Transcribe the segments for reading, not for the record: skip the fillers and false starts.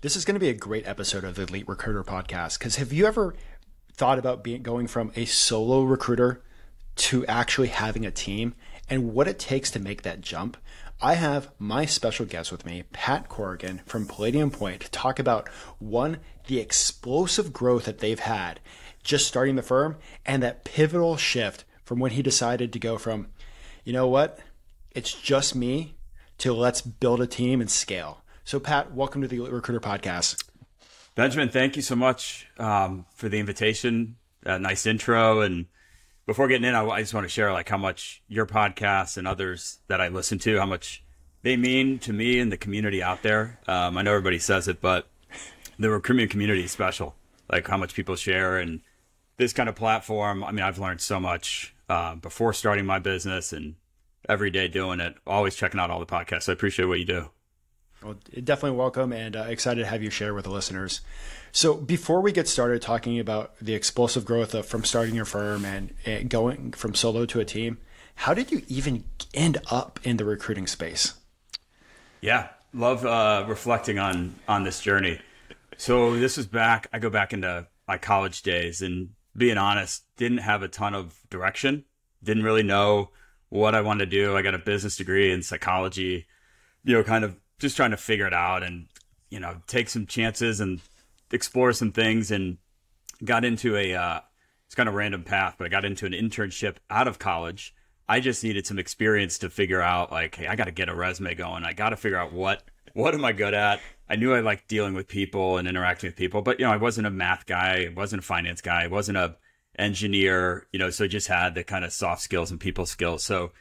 This is going to be a great episode of the Elite Recruiter podcast because have you ever thought about going from a solo recruiter to actually having a team and what it takes to make that jump? I have my special guest with me, Pat Corrigan from Palladium Point, to talk about one, the explosive growth that they've had just starting the firm and that pivotal shift from when he decided to go from, you know what, it's just me to let's build a team and scale. So Pat, welcome to the Elite Recruiter podcast. Benjamin, thank you so much for the invitation. Nice intro. And before getting in, I just want to share like how much your podcast and others that I listen to, how much they mean to me and the community out there. I know everybody says it, but the recruitment community is special. Like how much people share and this kind of platform. I mean, I've learned so much before starting my business and every day doing it, always checking out all the podcasts. So I appreciate what you do. Well, definitely welcome and excited to have you share with the listeners. So before we get started talking about the explosive growth from starting your firm and going from solo to a team, how did you even end up in the recruiting space? Yeah, love reflecting on this journey. So this was I go back into my college days and being honest, didn't have a ton of direction, didn't really know what I wanted to do. I got a business degree in psychology, kind of just trying to figure it out and, take some chances and explore some things, and got into it's kind of a random path, but I got into an internship out of college. I just needed some experience to figure out like, hey, I got to get a resume going. I got to figure out what am I good at? I knew I liked dealing with people and interacting with people, but, I wasn't a math guy. I wasn't a finance guy. I wasn't a engineer, so I just had the kind of soft skills and people skills. So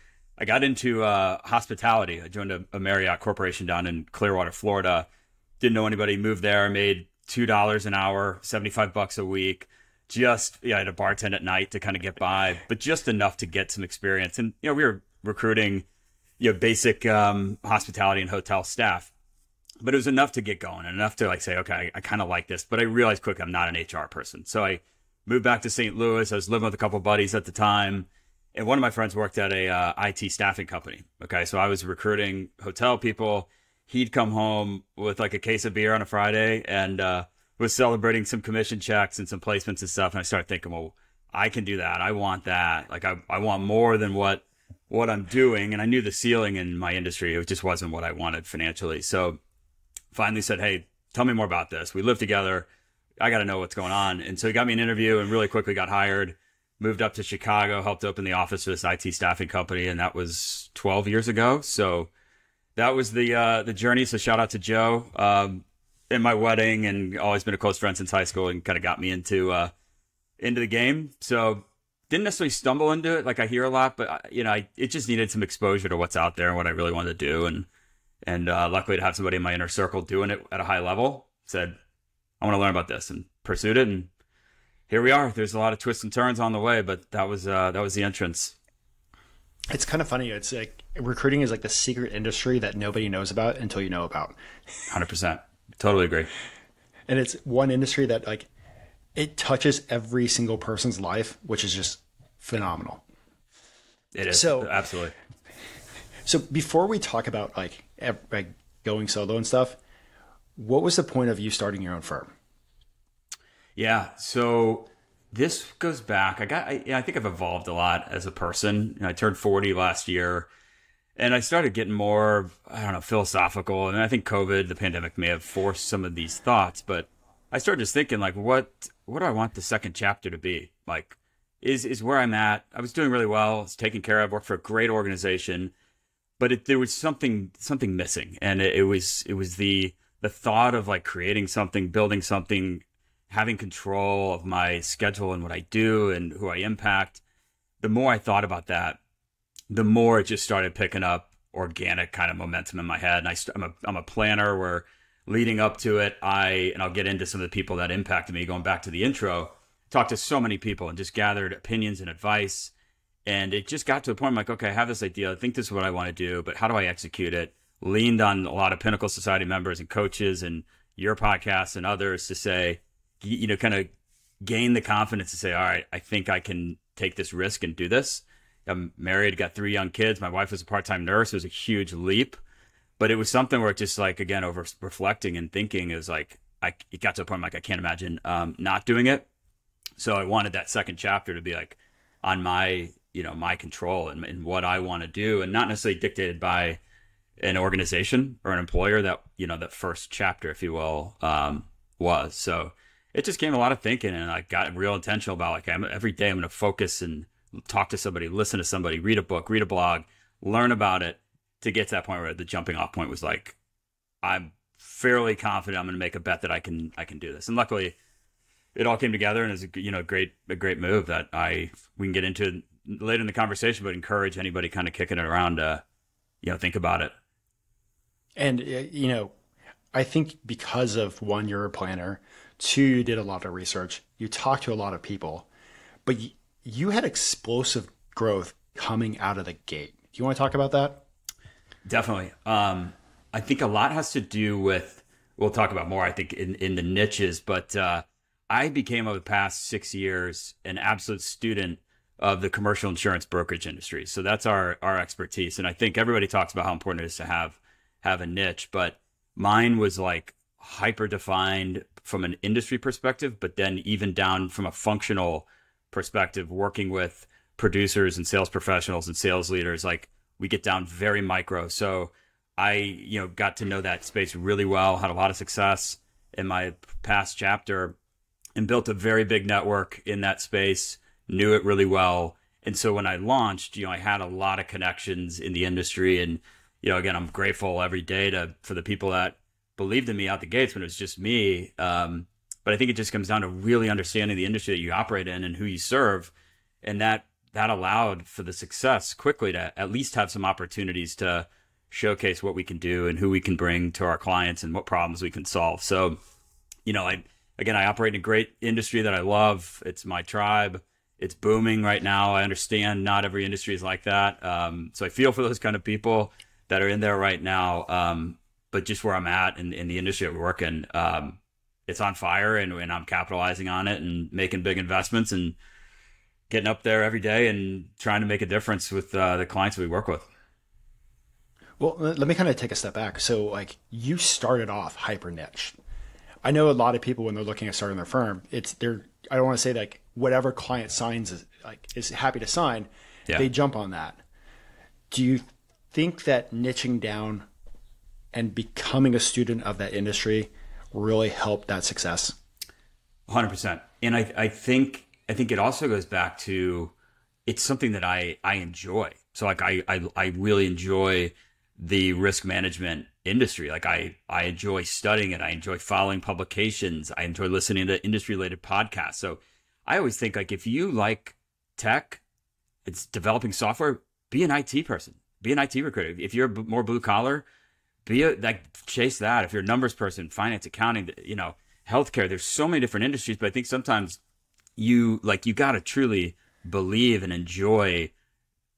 I got into hospitality. I joined a Marriott corporation down in Clearwater, Florida. Didn't know anybody. Moved there. I made $2 an hour, $75 a week. I had a bartend at night to kind of get by, but just enough to get some experience. And, we were recruiting, basic hospitality and hotel staff, but it was enough to get going and enough to like say, okay, I kind of like this, but I realized quickly I'm not an HR person. So I moved back to St. Louis. I was living with a couple of buddies at the time. And one of my friends worked at a IT staffing company. Okay. So I was recruiting hotel people. He'd come home with like a case of beer on a Friday and, was celebrating some commission checks and some placements and stuff. And I started thinking, well, I can do that. I want that. Like I want more than what I'm doing. And I knew the ceiling in my industry, it just wasn't what I wanted financially. So finally said, hey, tell me more about this. We live together. I got to know what's going on. And so he got me an interview and really quickly got hired, moved up to Chicago, helped open the office for this IT staffing company. And that was 12 years ago. So that was the journey. So shout out to Joe, in my wedding, and always been a close friend since high school, and kind of got me into the game. So didn't necessarily stumble into it like I hear a lot, but it just needed some exposure to what's out there and what I really wanted to do. And luckily to have somebody in my inner circle doing it at a high level, said, I want to learn about this, and pursued it. And here we are. There's a lot of twists and turns on the way, but that was the entrance. It's kind of funny. It's like recruiting is like the secret industry that nobody knows about until you know about. 100%. Totally agree. And it's one industry that like it touches every single person's life, which is just phenomenal. It is. So absolutely. So before we talk about like going solo and stuff, what was the point of you starting your own firm? Yeah. So this goes back. I think I've evolved a lot as a person. I turned 40 last year. And I started getting more, philosophical. And I think COVID, the pandemic, may have forced some of these thoughts. But I started just thinking, like, what do I want the second chapter to be? Like, is where I'm at. I was doing really well. I was taken care of. Worked for a great organization. But there was something missing. And it was the thought of, like, creating something, building something, having control of my schedule and what I do and who I impact. The more I thought about that, the more it just started picking up organic kind of momentum in my head. And I'm a planner where leading up to it, and I'll get into some of the people that impacted me going back to the intro, talked to so many people and just gathered opinions and advice. And it just got to a point I'm like, okay, I have this idea. I think this is what I want to do, but how do I execute it? Leaned on a lot of Pinnacle Society members and coaches and your podcasts and others to say, kind of gain the confidence to say, all right, I think I can take this risk and do this. I'm married, got 3 young kids. My wife was a part-time nurse. It was a huge leap. But it was something where it just like, again, over reflecting and thinking, it was like, it got to a point like, I can't imagine not doing it. So I wanted that second chapter to be like on my, my control and what I want to do, and not necessarily dictated by an organization or an employer that, that first chapter, if you will, was. So it just came a lot of thinking, and I got real intentional about like, every day I'm going to focus and talk to somebody, listen to somebody, read a book, read a blog, learn about it, to get to that point where the jumping off point was like, I'm fairly confident I'm going to make a bet that I can do this. And luckily it all came together, and it's a great move that we can get into later in the conversation, but encourage anybody kind of kicking it around to, think about it. And, I think because of one, you're a planner, two, you did a lot of research, you talked to a lot of people, but you had explosive growth coming out of the gate. Do you want to talk about that? Definitely. I think a lot has to do with, we'll talk about more, I think, in the niches, but I became, over the past 6 years, an absolute student of the commercial insurance brokerage industry. So that's our expertise. And I think everybody talks about how important it is to have a niche, but mine was like hyper defined from an industry perspective, but then even down from a functional perspective, working with producers and sales professionals and sales leaders, like we get down very micro. So I, got to know that space really well, had a lot of success in my past chapter, and built a very big network in that space, knew it really well. And so when I launched, I had a lot of connections in the industry. And, again, I'm grateful every day for the people that believed in me out the gates when it was just me. But I think it just comes down to really understanding the industry that you operate in and who you serve. And that allowed for the success quickly to at least have some opportunities to showcase what we can do and who we can bring to our clients and what problems we can solve. So, I operate in a great industry that I love. It's my tribe. It's booming right now. I understand not every industry is like that. So I feel for those kind of people that are in there right now. But just where I'm at in the industry that we work in, it's on fire, and I'm capitalizing on it and making big investments and getting up there every day and trying to make a difference with the clients that we work with. Well, let me kind of take a step back. So like, you started off hyper niche. I know a lot of people when they're looking at starting their firm, I don't want to say like whatever client signs is happy to sign, they jump on that. Do you think that niching down and becoming a student of that industry really helped that success? 100%. And I think it also goes back to, it's something that I enjoy. So like I really enjoy the risk management industry. Like I enjoy studying it. I enjoy following publications. I enjoy listening to industry related podcasts. So I always think like, if you like tech, it's developing software, be an IT person, be an IT recruiter. If you're more blue collar, chase that. If you're a numbers person, finance, accounting, healthcare, there's so many different industries, but I think sometimes you got to truly believe and enjoy,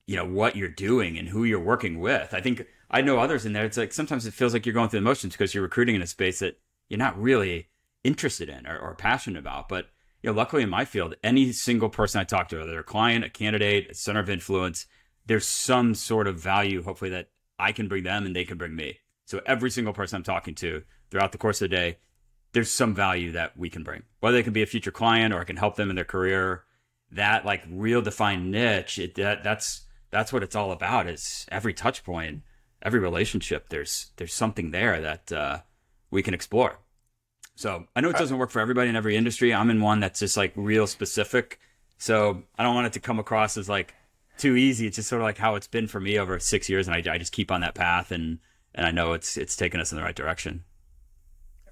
what you're doing and who you're working with. I think I know others in there. It's like, sometimes it feels like you're going through the motions because you're recruiting in a space that you're not really interested in or passionate about. But, luckily in my field, any single person I talk to, whether they're a client, a candidate, a center of influence, there's some sort of value, hopefully, that I can bring them and they can bring me. So every single person I'm talking to throughout the course of the day, there's some value that we can bring, whether they can be a future client or I can help them in their career. That like real defined niche, that's what it's all about. Is every touch point, every relationship, there's something there that we can explore. So I know it doesn't work for everybody in every industry. I'm in one that's just like real specific. So I don't want it to come across as like too easy. It's just sort of like how it's been for me over 6 years. And I just keep on that path, and I know it's taken us in the right direction.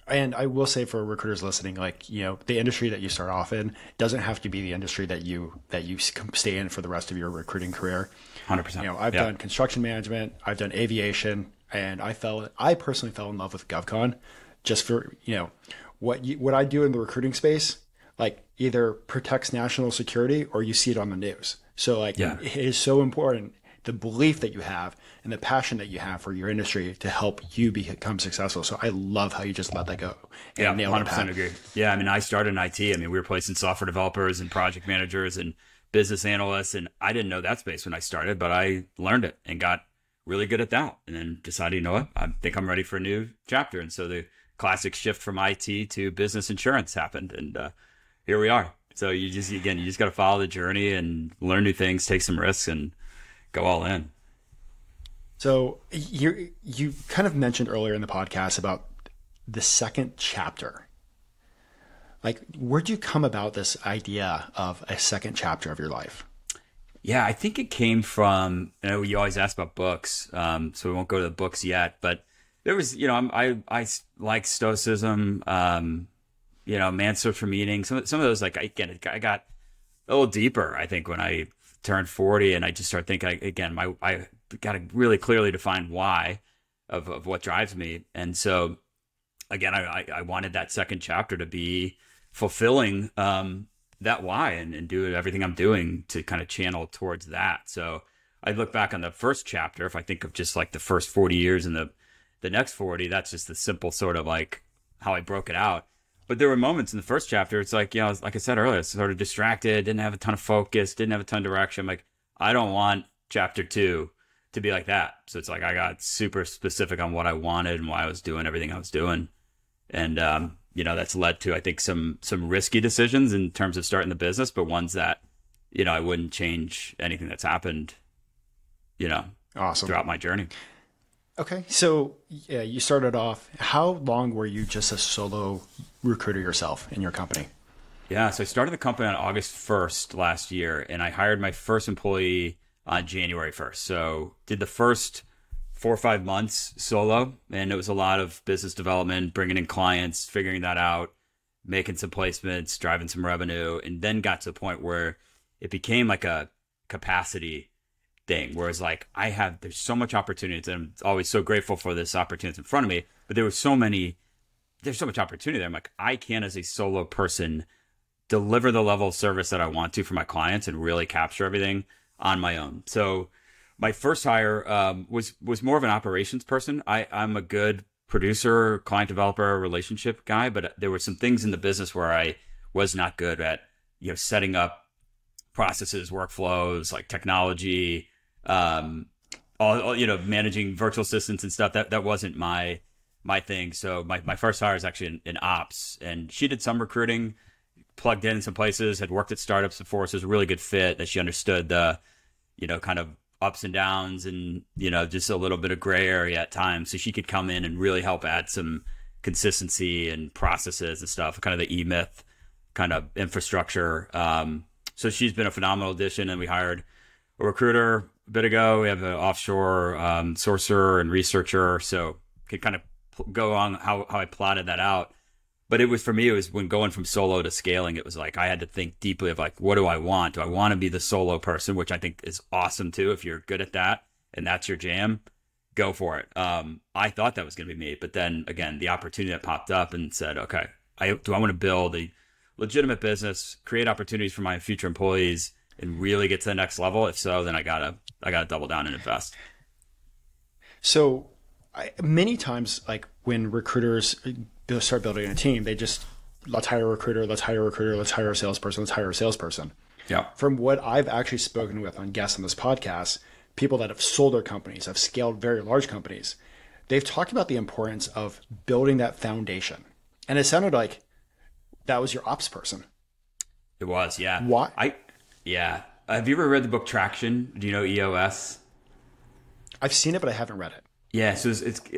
And I will say for recruiters listening, like, the industry that you start off in doesn't have to be the industry that you stay in for the rest of your recruiting carear. 100%. I've done construction management, I've done aviation, and I personally fell in love with GovCon just for, what I do in the recruiting space, like either protects national security or you see it on the news. So like, it is so important, the belief that you have and the passion that you have for your industry to help you become successful. So I love how you just let that go. Yeah, 100% agree. Yeah, I mean, I started in IT. I mean, we were placing software developers and project managers and business analysts, and I didn't know that space when I started, but I learned it and got really good at that. And then decided, you know what, I think I'm ready for a new chapter. And so the classic shift from IT to business insurance happened. And here we are. So you just got to follow the journey and learn new things, take some risks, and go all in. So you kind of mentioned earlier in the podcast about the second chapter. Like, where'd you come about this idea of a second chapter of your life? Yeah, I think it came from, you always ask about books, so we won't go to the books yet, but there was, I like Stoicism, Man's Search for Meaning. Some of those, like, I got a little deeper, I think, when I turned 40, and I just started thinking, I got to really clearly define why of what drives me. And so, again, I wanted that second chapter to be fulfilling that why and do everything I'm doing to kind of channel towards that. So I look back on the first chapter, if I think of just like the first 40 years and the next 40, that's just the simple sort of like how I broke it out. But there were moments in the first chapter, it's like, like I said earlier, sort of distracted, didn't have a ton of focus, didn't have a ton of direction. I'm like, I don't want chapter 2 to be like that. So it's like I got super specific on what I wanted and why I was doing everything I was doing. And that's led to, I think, some risky decisions in terms of starting the business, but ones that, I wouldn't change anything that's happened, awesome, throughout my journey. Okay. So yeah, you started off, how long were you just a solo recruiter yourself in your company? Yeah. So I started the company on August 1st last year, and I hired my first employee on January 1st. So did the first 4 or 5 months solo, and it was a lot of business development, bringing in clients, figuring that out, making some placements, driving some revenue, and then got to the point where it became like a capacity thing, where it's like there's so much opportunity, and I'm always so grateful for this opportunity in front of me, but there's so much opportunity there. I'm like, I can, as a solo person, deliver the level of service that I want to for my clients and really capture everything on my own. So my first hire was more of an operations person. I'm a good producer, client developer, relationship guy, but there were some things in the business where I was not good at, setting up processes, workflows, like technology, managing virtual assistants and stuff. That wasn't my thing. So my first hire is actually in ops, and she did some recruiting, plugged in some places, had worked at startups before, so it was a really good fit. That she understood the, kind of ups and downs and, just a little bit of gray area at times. So she could come in and really help add some consistency and processes and stuff, kind of the E-Myth kind of infrastructure. So she's been a phenomenal addition, and we hired a recruiter a bit ago. We have an offshore sourcer and researcher. So could kind of go on how I plotted that out. But it was, for me, it was when going from solo to scaling, it was like I had to think deeply of like, what do I want? Do I want to be the solo person, which I think is awesome too. If you're good at that and that's your jam, go for it. I thought that was going to be me. But then again, the opportunity that popped up and said, okay, do I want to build a legitimate business, create opportunities for my future employees, and really get to the next level? If so, then I gotta double down and invest. So many times, like when recruiters start building a team, they just, let's hire a recruiter, let's hire a salesperson, let's hire a salesperson. Yeah. From what I've actually spoken with on guests on this podcast, people that have sold their companies, have scaled very large companies, they've talked about the importance of building that foundation. And it sounded like that was your ops person. It was, yeah. Why? Yeah. Have you ever read the book Traction? Do you know EOS? I've seen it, but I haven't read it. Yeah, so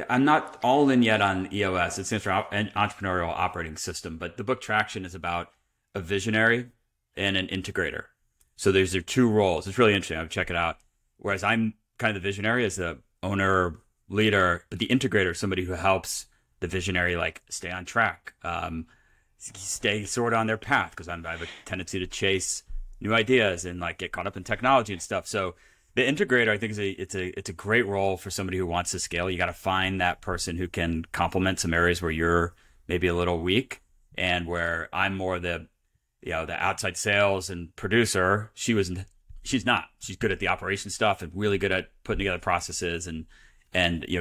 I'm not all in yet on EOS. It stands for Entrepreneurial Operating System, but the book Traction is about a visionary and an integrator. So there's their two roles. It's really interesting. I would check it out. Whereas I'm kind of the visionary as the owner, leader, but the integrator is somebody who helps the visionary like stay on track, stay sort of on their path, because I have a tendency to chase new ideas and like get caught up in technology and stuff. So the integrator, I think, it's a great role for somebody who wants to scale. You got to find that person who can complement some areas where you're maybe a little weak, and where I'm more the outside sales and producer. She's not. She's good at the operation stuff and really good at putting together processes and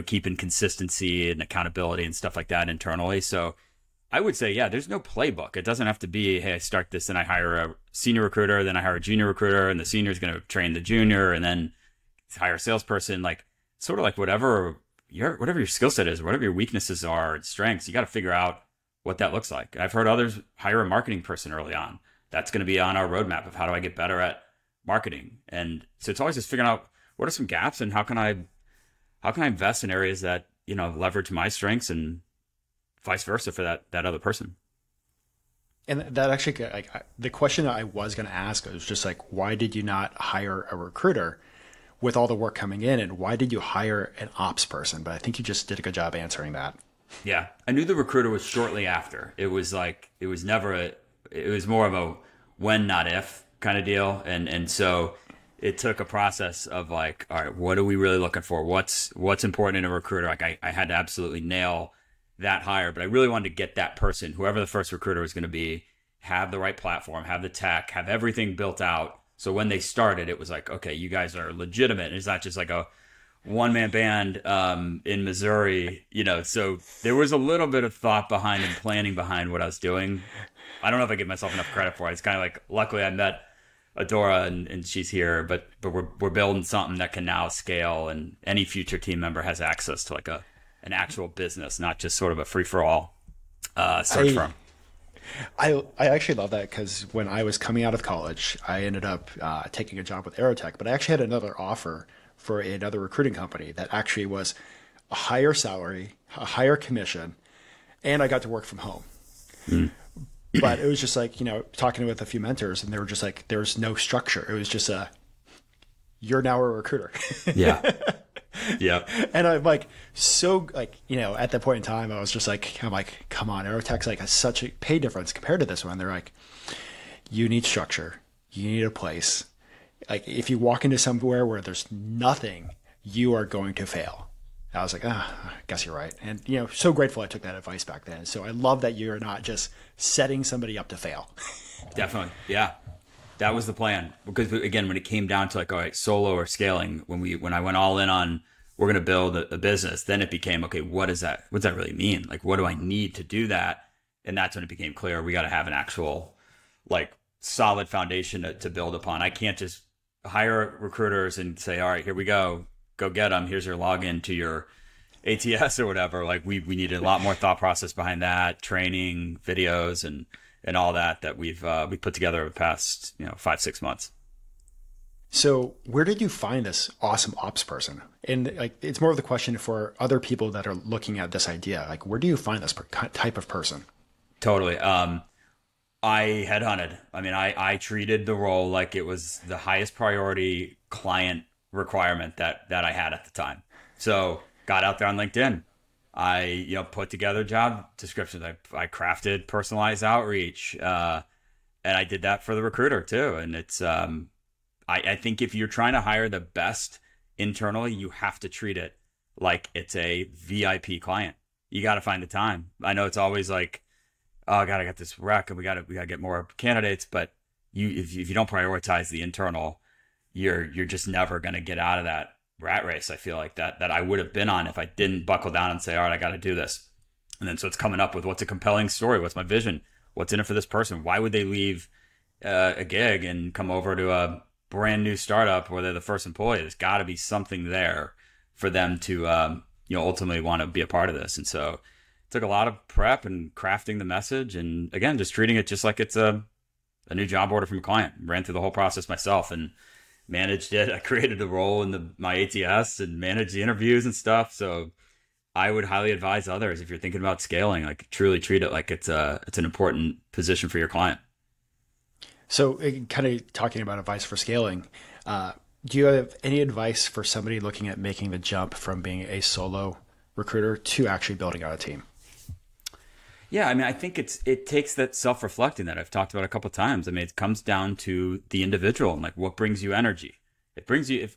keeping consistency and accountability and stuff like that internally. So I would say, yeah, there's no playbook. It doesn't have to be, hey, I start this and I hire a senior recruiter, then I hire a junior recruiter, and the senior is going to train the junior, and then hire a salesperson. Like, sort of like whatever your skill set is, whatever your weaknesses are and strengths, you got to figure out what that looks like. I've heard others hire a marketing person early on. That's going to be on our roadmap of how do I get better at marketing. And so it's always just figuring out what are some gaps and how can I invest in areas that, leverage my strengths and vice versa for that other person. And that actually, like, the question that I was going to ask was just like, why did you not hire a recruiter with all the work coming in, and why did you hire an ops person? But I think you just did a good job answering that. Yeah, I knew the recruiter was shortly after. It was more of a when, not if kind of deal, and so it took a process of like, all right, what are we really looking for? What's important in a recruiter? Like I had to absolutely nail that hire, but I really wanted to get that person, whoever the first recruiter was going to be, have the right platform, have the tech, have everything built out. So when they started, it was like, okay, you guys are legitimate. It's not just like a one-man band in Missouri, So there was a little bit of thought behind and planning behind what I was doing. I don't know if I give myself enough credit for it. It's kind of like, luckily I met Adora and she's here, but we're building something that can now scale, and any future team member has access to like an actual business, not just sort of a free-for-all search firm. I actually love that, because when I was coming out of college, I ended up taking a job with Aerotech, but I actually had another offer for another recruiting company that actually was a higher salary, a higher commission, and I got to work from home. But it was just like, talking with a few mentors, and they were just like, there's no structure. It was just you're now a recruiter. Yeah. Yeah. And I'm like, at that point in time, I'm like, come on, Aerotech's like such a pay difference compared to this one. They're like, you need structure. You need a place. Like, if you walk into somewhere where there's nothing, you are going to fail. I was like, I guess you're right. And, so grateful I took that advice back then. So I love that you're not just setting somebody up to fail. Definitely. Yeah. That was the plan. Because again, when it came down to like, all right, solo or scaling, when I went all in on, we're going to build a business, then it became, okay, what does that really mean? Like, what do I need to do that? And that's when it became clear we got to have an actual like solid foundation to build upon. I can't just hire recruiters and say, all right, here we go get them. Here's your login to your ATS or whatever. Like we needed a lot more thought process behind that, training, videos, and all that we've we put together over the past 5-6 months. So where did you find this awesome ops person? And like, it's more of the question for other people that are looking at this idea. Like, where do you find this type of person? Totally. I headhunted. I mean, I treated the role like it was the highest priority client requirement that I had at the time. So got out there on LinkedIn. I put together job descriptions. I crafted personalized outreach, and I did that for the recruiter too. And it's I think if you're trying to hire the best internally, you have to treat it like it's a VIP client. You got to find the time. I know it's always like, oh God, I got this rec and we got to get more candidates. But if you don't prioritize the internal, you're just never going to get out of that rat race. I feel like that I would have been on if I didn't buckle down and say, all right, I got to do this. And then so it's coming up with what's a compelling story, what's my vision, what's in it for this person, why would they leave a gig and come over to a brand new startup where they're the first employee? There's got to be something there for them to ultimately want to be a part of this. And so it took a lot of prep and crafting the message, and again, just treating it just like it's a new job order from a client. Ran through the whole process myself and managed it. I created a role in my ATS and managed the interviews and stuff. So I would highly advise others, if you're thinking about scaling, like truly treat it like it's an important position for your client. So kind of talking about advice for scaling, do you have any advice for somebody looking at making the jump from being a solo recruiter to actually building out a team? Yeah, I mean, I think it takes that self-reflecting that I've talked about a couple of times. I mean, it comes down to the individual and like what brings you energy. If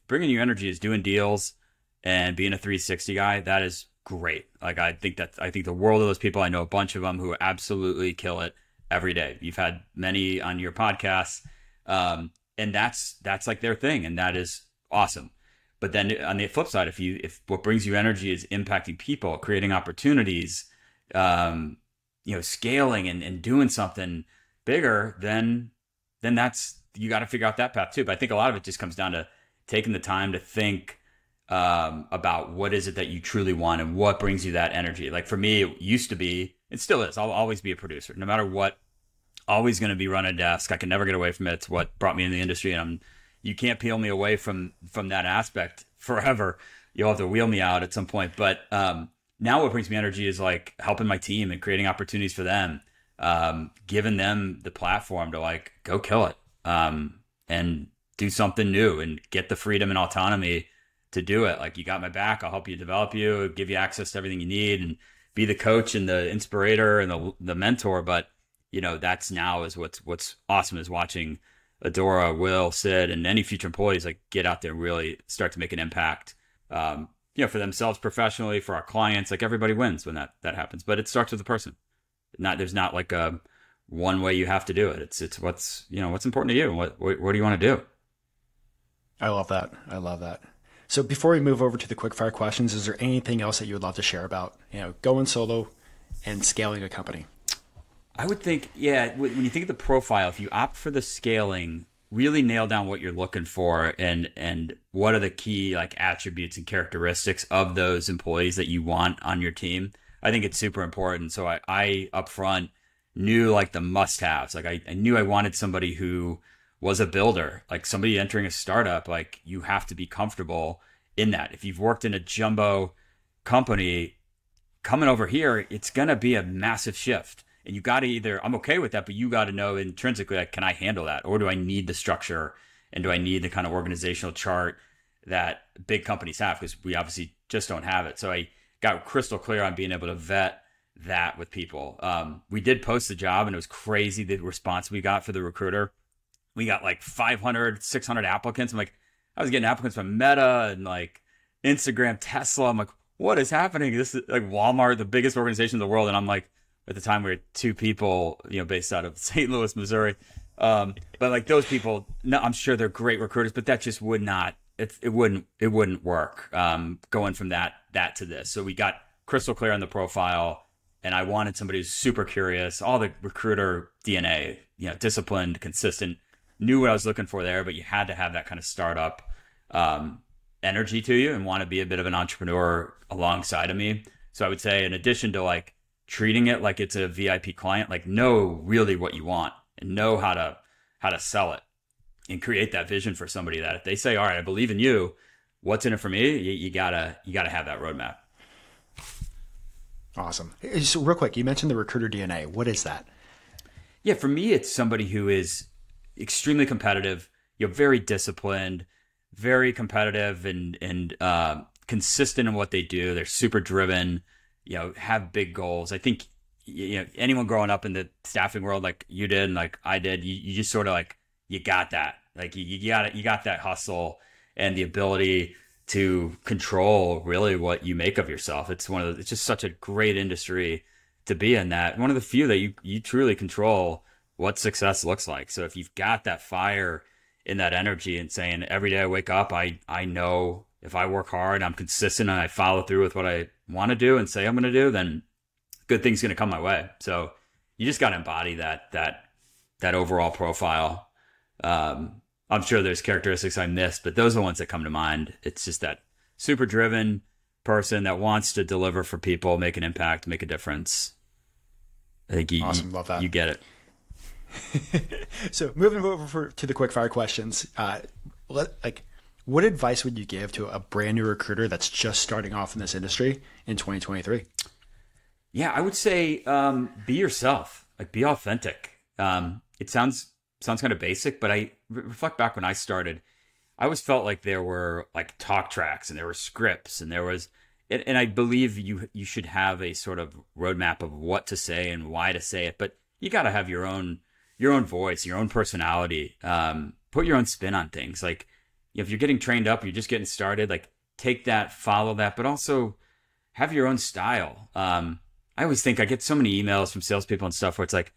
bringing you energy is doing deals and being a 360 guy, that is great. Like I think the world of those people. I know a bunch of them who absolutely kill it every day. You've had many on your podcast, and that's like their thing, and that is awesome. But then on the flip side, if what brings you energy is impacting people, creating opportunities, scaling and doing something bigger, then that's, you got to figure out that path too. But I think a lot of it just comes down to taking the time to think about what is it that you truly want and what brings you that energy. Like for me, it used to be, it still is. I'll always be a producer, no matter what. Always going to be running a desk. I can never get away from it. It's what brought me in the industry, and you can't peel me away from that aspect forever. You'll have to wheel me out at some point. But now what brings me energy is like helping my team and creating opportunities for them, giving them the platform to like go kill it and do something new and get the freedom and autonomy to do it. Like, you got my back. I'll help you develop you, give you access to everything you need, and be the coach and the inspirator and the mentor. But that's now is what's awesome, is watching Adora, Will, Sid, and any future employees like get out there and really start to make an impact, for themselves professionally, for our clients. Like, everybody wins when that happens, but it starts with the person. There's not like a one way you have to do it. It's what's important to you and what do you want to do? I love that. So before we move over to the quickfire questions, is there anything else that you would love to share about, going solo and scaling a company? I would think, when you think of the profile, if you opt for the scaling, really nail down what you're looking for and what are the key like attributes and characteristics of those employees that you want on your team. I think it's super important. So I upfront knew like the must-haves. Like I knew I wanted somebody who was a builder, like somebody entering a startup. Like, you have to be comfortable in that. If you've worked in a jumbo company, coming over here, it's going to be a massive shift. And you got to either, I'm okay with that, but you got to know intrinsically, like, can I handle that? Or do I need the structure? And do I need the kind of organizational chart that big companies have? Because we obviously just don't have it. So I got crystal clear on being able to vet that with people. We did post the job, and it was crazy the response we got for the recruiter. We got like 500, 600 applicants. I'm like, I was getting applicants from Meta and like Instagram, Tesla. I'm like, what is happening? This is like Walmart, the biggest organization in the world. And I'm like, at the time we were 2 people, based out of St. Louis, Missouri. But like those people, no, I'm sure they're great recruiters, but that just would not, it wouldn't work. Going from that to this. So we got crystal clear on the profile, and I wanted somebody who's super curious, all the recruiter DNA, disciplined, consistent, knew what I was looking for there, but you had to have that kind of startup, energy to you and want to be a bit of an entrepreneur alongside of me. So I would say, in addition to like treating it like it's a VIP client, like know really what you want and know how to sell it and create that vision for somebody that if they say, all right, I believe in you, what's in it for me? You gotta have that roadmap. Awesome. So real quick, you mentioned the recruiter DNA. What is that? Yeah, for me, it's somebody who is extremely competitive, very disciplined, very competitive and consistent in what they do. They're super driven, have big goals. I think, anyone growing up in the staffing world like you did and like I did, you just sort of like, you got that. Like you got that hustle and the ability to control really what you make of yourself. It's just such a great industry to be in, that one of the few that you truly control what success looks like. So if you've got that fire in that energy and saying every day I wake up, I know if I work hard, I'm consistent, and I follow through with what I want to do and say I'm going to do, then good things going to come my way. So you just got to embody that overall profile. I'm sure there's characteristics I missed, but those are the ones that come to mind. It's just that super driven person that wants to deliver for people, make an impact, make a difference. I think awesome. Love that. You get it. So moving over to the quick fire questions, what advice would you give to a brand new recruiter that's just starting off in this industry in 2023? Yeah, I would say be yourself, like be authentic. It sounds kind of basic, but I reflect back when I started, I always felt like there were like talk tracks and there were scripts and there was, and I believe you should have a sort of roadmap of what to say and why to say it, but you got to have your own voice, your own personality, put your own spin on things. Like if you're getting trained up, you're just getting started, like take that, follow that, but also have your own style. I always think I get so many emails from salespeople and stuff where it's like,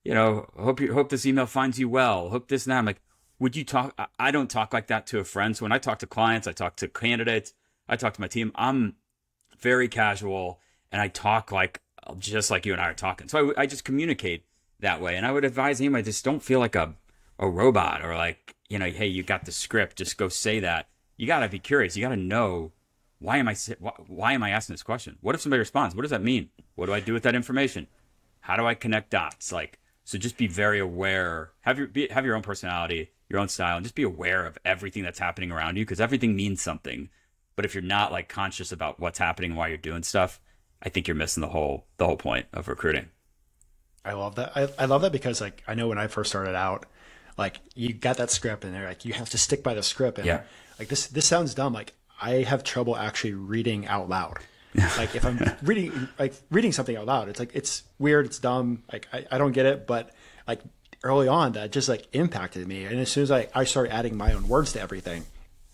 hope this email finds you well. Hope this and that. I'm like, would you talk? I don't talk like that to a friend. So when I talk to clients, I talk to candidates, I talk to my team, I'm very casual and I talk like just like you and I are talking. So I just communicate that way. And I would advise him, I just don't feel like a robot or like, hey, you got the script, just go say that. you got to be curious. You got to know, why am I asking this question? What if somebody responds? What does that mean? What do I do with that information? How do I connect dots? Like, so just be very aware, have your own personality, your own style, and just be aware of everything that's happening around you, because everything means something. But if you're not like conscious about what's happening and why you're doing stuff, I think you're missing the whole point of recruiting. I love that. I love that because like I know when I first started out, like you got that script and they're like you have to stick by the script, and Yeah. like this sounds dumb. Like I have trouble actually reading out loud. Like if I'm reading something out loud, it's like it's weird, it's dumb. Like I don't get it, but like early on that just like impacted me. And as soon as I started adding my own words to everything,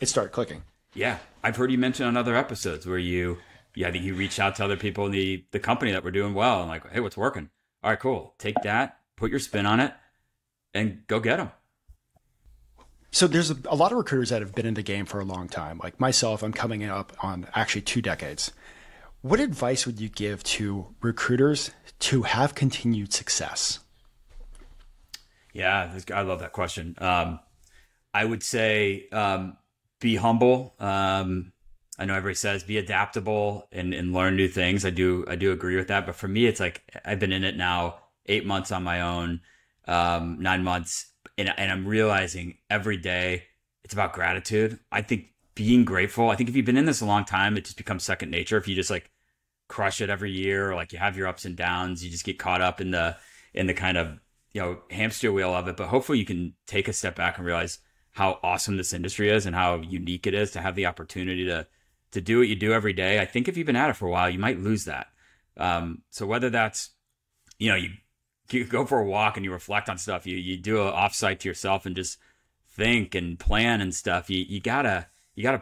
it started clicking. Yeah, I've heard you mention on other episodes where I think you reached out to other people in the company that were doing well and like, hey, what's working? All right, cool. Take that, put your spin on it, and go get them. So there's a lot of recruiters that have been in the game for a long time. Like myself, I'm coming up on actually 2 decades. What advice would you give to recruiters to have continued success? Yeah, I love that question. I would say be humble. I know everybody says be adaptable and learn new things. I do agree with that. But for me, it's like I've been in it now 8 months on my own, 9 months, and I'm realizing every day it's about gratitude. I think being grateful. I think if you've been in this a long time, it just becomes second nature. If you just like crush it every year, or like you have your ups and downs, you just get caught up in the kind of hamster wheel of it. But hopefully you can take a step back and realize how awesome this industry is and how unique it is to have the opportunity to do what you do every day. I think if you've been at it for a while, you might lose that. So whether that's, you go for a walk and you reflect on stuff, you do an offsite to yourself and just think and plan and stuff. You gotta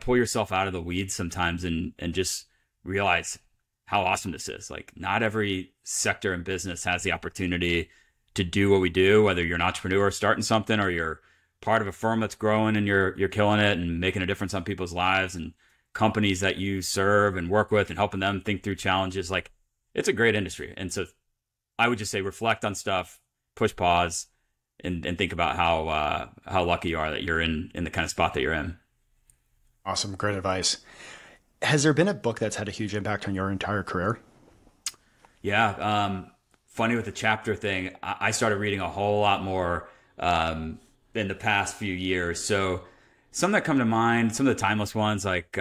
pull yourself out of the weeds sometimes and just realize how awesome this is. Like not every sector in business has the opportunity to do what we do, whether you're an entrepreneur starting something or you're part of a firm that's growing and you're killing it and making a difference on people's lives, and companies that you serve and work with and helping them think through challenges. Like it's a great industry. And so I would just say reflect on stuff, push pause, and think about how lucky you are that you're in the kind of spot that you're in. Awesome. Great advice. Has there been a book that's had a huge impact on your entire career? Yeah. Funny with the chapter thing, I started reading a whole lot more in the past few years. So some that come to mind, some of the timeless ones like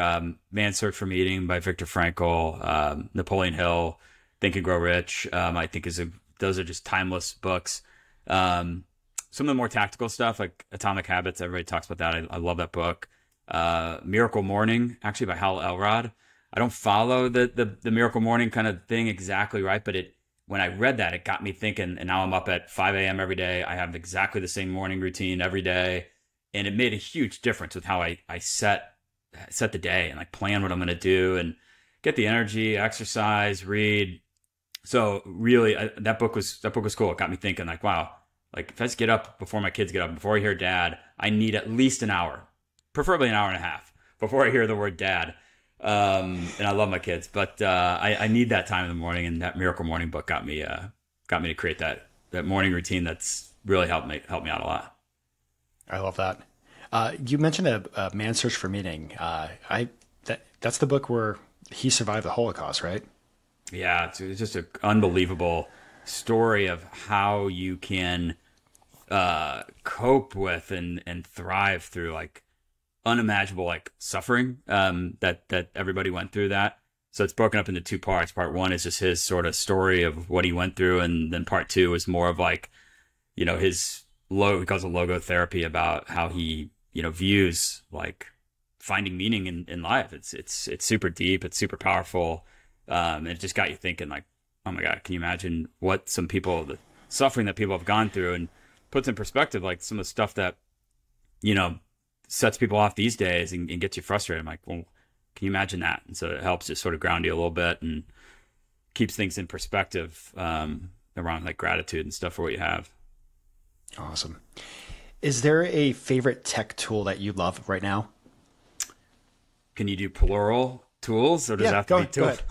Man's Search for Meaning by Viktor Frankl, Napoleon Hill, Think and Grow Rich, I think those are just timeless books. Some of the more tactical stuff like Atomic Habits, everybody talks about that. I love that book. Miracle Morning, actually by Hal Elrod. I don't follow the Miracle Morning kind of thing exactly right, but when I read that, it got me thinking, and now I'm up at 5 a.m. every day. I have exactly the same morning routine every day. And it made a huge difference with how I set the day and like plan what I'm going to do and get the energy, exercise, read. So really that book was cool. It got me thinking like, wow, like if I just get up before my kids get up, before I hear dad, I need at least an hour, preferably an hour and a half before I hear the word dad. And I love my kids, but I need that time in the morning, and that Miracle Morning book got me to create that morning routine that's really helped me out a lot. I love that. You mentioned a Man's Search for Meaning. That's the book where he survived the Holocaust, right? Yeah, it's just an unbelievable story of how you can cope with and thrive through like unimaginable like suffering that everybody went through that. So it's broken up into 2 parts. Part 1 is just his sort of story of what he went through, and then part 2 is more of like, his he calls it logotherapy, about how he views like finding meaning in life. It's super deep, it's super powerful, and it just got you thinking like, oh my God, can you imagine what the suffering that people have gone through, and puts in perspective like some of the stuff that sets people off these days and gets you frustrated. I'm like, well, can you imagine that? And so it helps just sort of ground you a little bit and keeps things in perspective around like gratitude and stuff for what you have. Awesome. Is there a favorite tech tool that you love right now? Can you do plural tools, or does it have to be tools?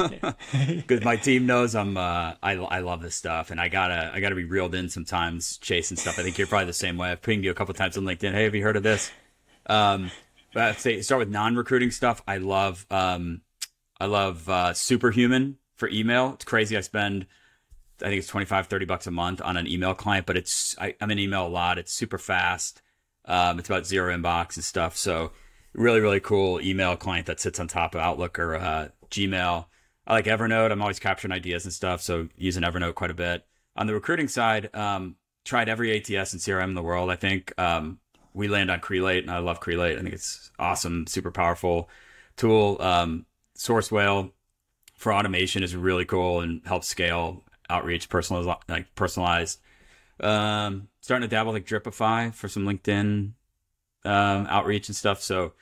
Because my team knows I love this stuff, and I gotta be reeled in sometimes chasing stuff. I think you're probably the same way. I've pinged you a couple times on LinkedIn. Hey, have you heard of this? say start with non-recruiting stuff. I love Superhuman for email. It's crazy. I think it's 25, $30 a month on an email client, but I'm in email a lot. It's super fast. It's about zero inbox and stuff. So really, really cool email client that sits on top of Outlook or Gmail. I like Evernote. I'm always capturing ideas and stuff. So using Evernote quite a bit. On the recruiting side, tried every ATS and CRM in the world. I think we land on Crelate, and I love Crelate. I think it's awesome, super powerful tool. Sourcewell for automation is really cool and helps scale outreach, personalized. Starting to dabble like Dripify for some LinkedIn outreach and stuff. So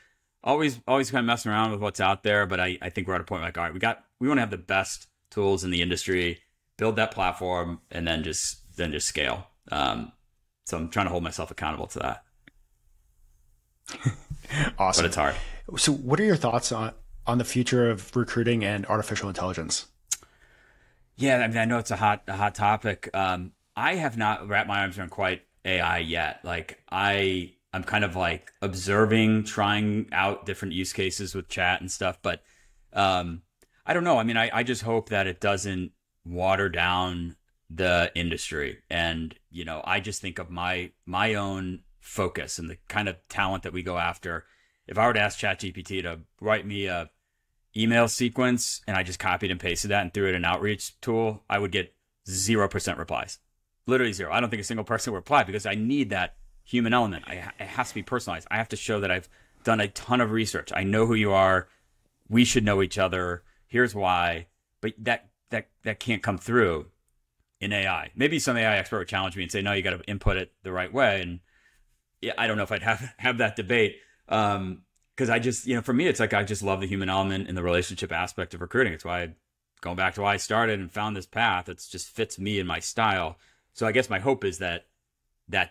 always kind of messing around with what's out there. But I think we're at a point like, all right, we want to have the best tools in the industry, build that platform, and then just scale. So I'm trying to hold myself accountable to that. Awesome. But it's hard. So what are your thoughts on the future of recruiting and artificial intelligence? Yeah, I mean, I know it's a hot topic. I have not wrapped my arms around quite AI yet. Like I'm kind of like observing, trying out different use cases with chat and stuff, but I don't know. I mean, I just hope that it doesn't water down the industry. And, you know, I just think of my own focus and the kind of talent that we go after. If I were to ask ChatGPT to write me a email sequence and I just copied and pasted that and threw it in an outreach tool, I would get 0% replies. Literally zero. I don't think a single person would reply because I need that human element. It has to be personalized. I have to show that I've done a ton of research. I know who you are. We should know each other. Here's why. But that can't come through in AI. Maybe some AI expert would challenge me and say, no, you got to input it the right way. And yeah, I don't know if I'd have that debate. Because I just, you know, for me, it's like I just love the human element and the relationship aspect of recruiting. It's why, going back to why I started and found this path, it just fits me and my style. So I guess my hope is that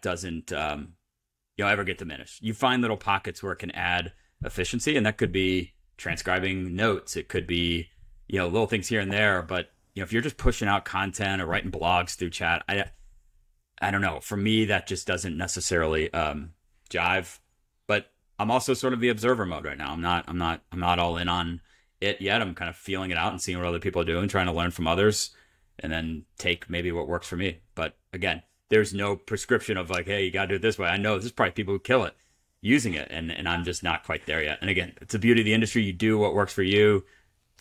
doesn't, ever get diminished. You find little pockets where it can add efficiency, and that could be transcribing notes. It could be, little things here and there. But, if you're just pushing out content or writing blogs through chat, I don't know. For me, that just doesn't necessarily jive. But I'm also sort of the observer mode right now. I'm not all in on it yet. I'm kind of feeling it out and seeing what other people are doing, trying to learn from others, and then take maybe what works for me. But again, there's no prescription of like, hey, you got to do it this way. I know there's probably people who kill it using it, and I'm just not quite there yet. And again, it's the beauty of the industry. You do what works for you,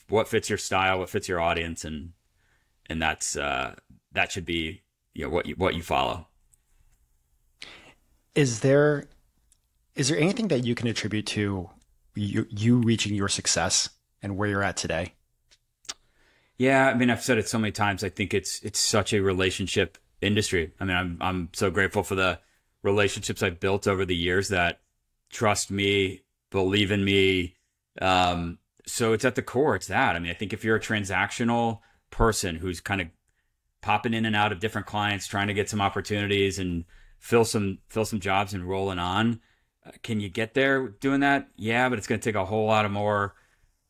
what fits your style, what fits your audience, and that's that should be what you follow. Is there anything that you can attribute to you reaching your success and where you're at today? Yeah, I mean, I've said it so many times. I think it's such a relationship industry. I mean, I'm so grateful for the relationships I've built over the years that trust me, believe in me. So it's at the core. It's that. I mean, I think if you're a transactional person who's kind of popping in and out of different clients, trying to get some opportunities and fill some jobs and rolling on, can you get there doing that? Yeah, but it's going to take a whole lot of more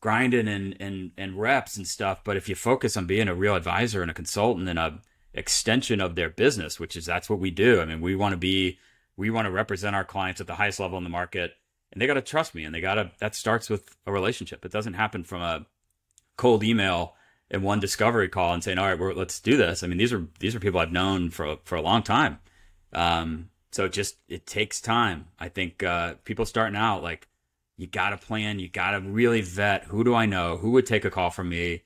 grinding and reps and stuff. But if you focus on being a real advisor and a consultant and a extension of their business, that's what we do. I mean, we want to represent our clients at the highest level in the market, and they got to trust me, and that starts with a relationship. It doesn't happen from a cold email and one discovery call and saying, all right, let's do this. I mean, these are people I've known for a long time. So it takes time. I think, people starting out, like, you got to plan, you got to really vet, who do I know? Who would take a call from me?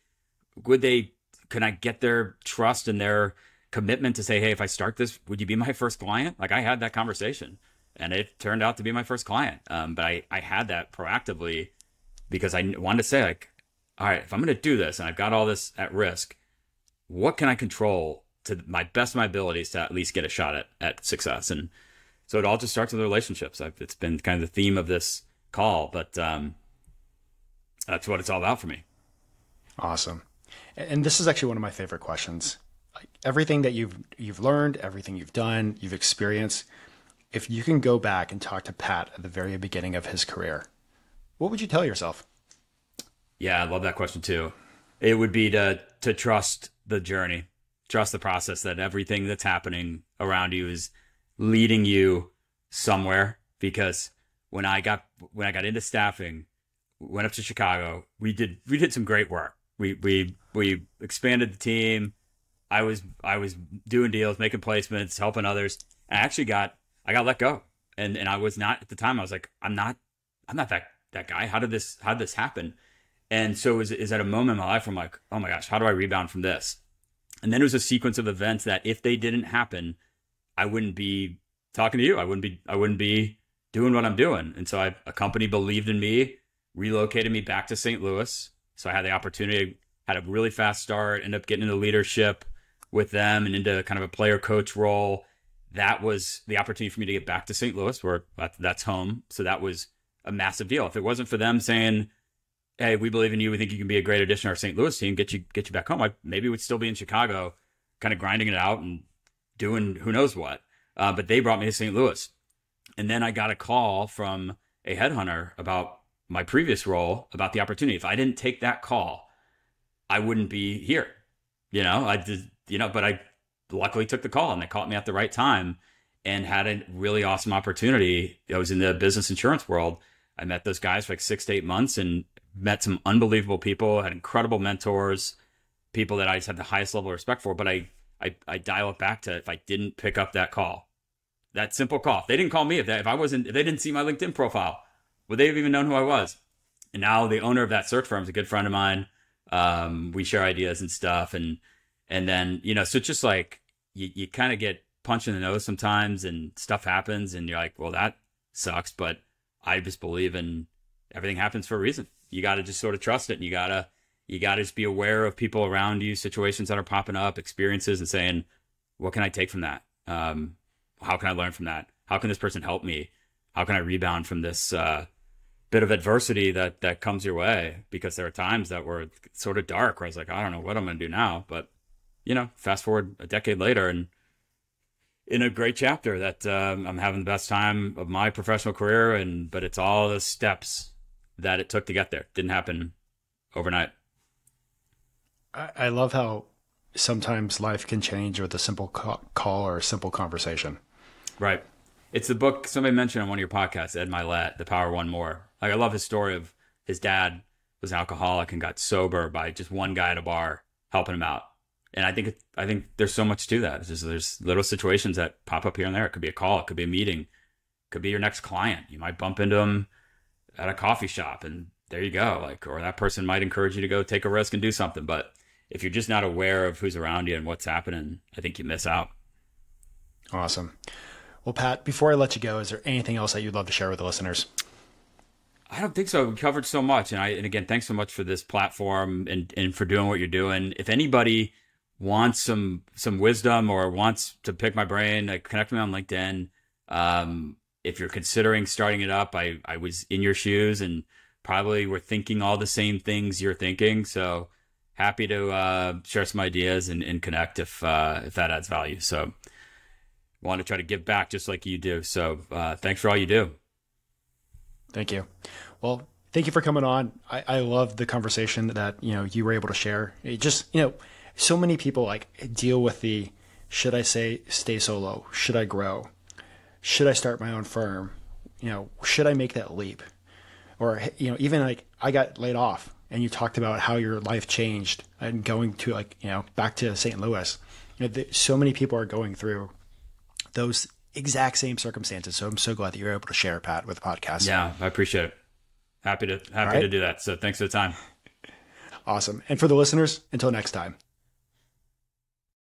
Can I get their trust and their commitment to say, hey, if I start this, would you be my first client? Like, I had that conversation and it turned out to be my first client. But I had that proactively because I wanted to say, like, all right, if I'm going to do this and I've got all this at risk, what can I control to my best of my abilities to at least get a shot at success? And so it all just starts with relationships. It's been kind of the theme of this call, but that's what it's all about for me. Awesome. And this is actually one of my favorite questions. Like, everything that you've learned, everything you've done, you've experienced, if you can go back and talk to Pat at the very beginning of his career, what would you tell yourself? Yeah, I love that question too. It would be to trust the journey, trust the process, that everything that's happening around you is leading you somewhere. Because when I got into staffing, went up to Chicago. We did some great work. We expanded the team. I was doing deals, making placements, helping others. And I got let go. And I was not at the time. I was like, I'm not that guy. How did this happen? And so is at a moment in my life where I'm like, oh my gosh, how do I rebound from this? And then it was a sequence of events that if they didn't happen, I wouldn't be talking to you. I wouldn't be doing what I'm doing. And so a company believed in me, relocated me back to St. Louis. So I had the opportunity, had a really fast start, ended up getting into leadership with them and into kind of a player coach role. That was the opportunity for me to get back to St. Louis, where that's home. So that was a massive deal. If it wasn't for them saying, hey, we believe in you, we think you can be a great addition to our St. Louis team, get you back home, I maybe would still be in Chicago, kind of grinding it out and doing who knows what. But they brought me to St. Louis. And then I got a call from a headhunter about my previous role, about the opportunity. If I didn't take that call, I wouldn't be here. But I luckily took the call, and they caught me at the right time and had a really awesome opportunity. I was in the business insurance world. I met those guys for like 6 to 8 months and met some unbelievable people, had incredible mentors, people that I just had the highest level of respect for. But I dial it back to, if I didn't pick up that call, that simple call, if they didn't call me, if they didn't see my LinkedIn profile, would they have even known who I was? And now the owner of that search firm is a good friend of mine. We share ideas and stuff. And then, so it's just like, you kind of get punched in the nose sometimes and stuff happens and you're like, well, that sucks. But I just believe in everything happens for a reason. You got to just sort of trust it. And you got to just be aware of people around you, situations that are popping up, experiences, and saying, what can I take from that? How can I learn from that? How can this person help me? How can I rebound from this bit of adversity that comes your way? Because there are times that were sort of dark where I was like, I don't know what I'm going to do now. But, fast forward a decade later and in a great chapter that I'm having the best time of my professional career. But it's all the steps that it took to get there. Didn't happen overnight. I love how sometimes life can change with a simple call or a simple conversation. Right. It's the book somebody mentioned on one of your podcasts, Ed Milet, The Power of One More. Like, I love his story of his dad was an alcoholic and got sober by just one guy at a bar helping him out. And I think there's so much to that. It's just, there's little situations that pop up here and there. It could be a call, it could be a meeting, it could be your next client. You might bump into them at a coffee shop, and there you go. Or that person might encourage you to go take a risk and do something. But if you're just not aware of who's around you and what's happening, I think you miss out. Awesome. Well, Pat, before I let you go, is there anything else that you'd love to share with the listeners? I don't think so. We covered so much. And again, thanks so much for this platform and for doing what you're doing. If anybody wants some wisdom or wants to pick my brain, connect me on LinkedIn. If you're considering starting it up, I was in your shoes and probably were thinking all the same things you're thinking. So happy to share some ideas and connect if that adds value. So want to try to give back just like you do. So thanks for all you do. Thank you. Well, thank you for coming on. I love the conversation that, you were able to share. It just, so many people deal with the, should I stay solo? Should I grow? Should I start my own firm? Should I make that leap? Or, even I got laid off and you talked about how your life changed and going to back to St. Louis. So many people are going through those exact same circumstances. So I'm so glad that you're able to share, Pat, with the podcast. Yeah, I appreciate it. Happy to do that. So thanks for the time. Awesome. And for the listeners, until next time.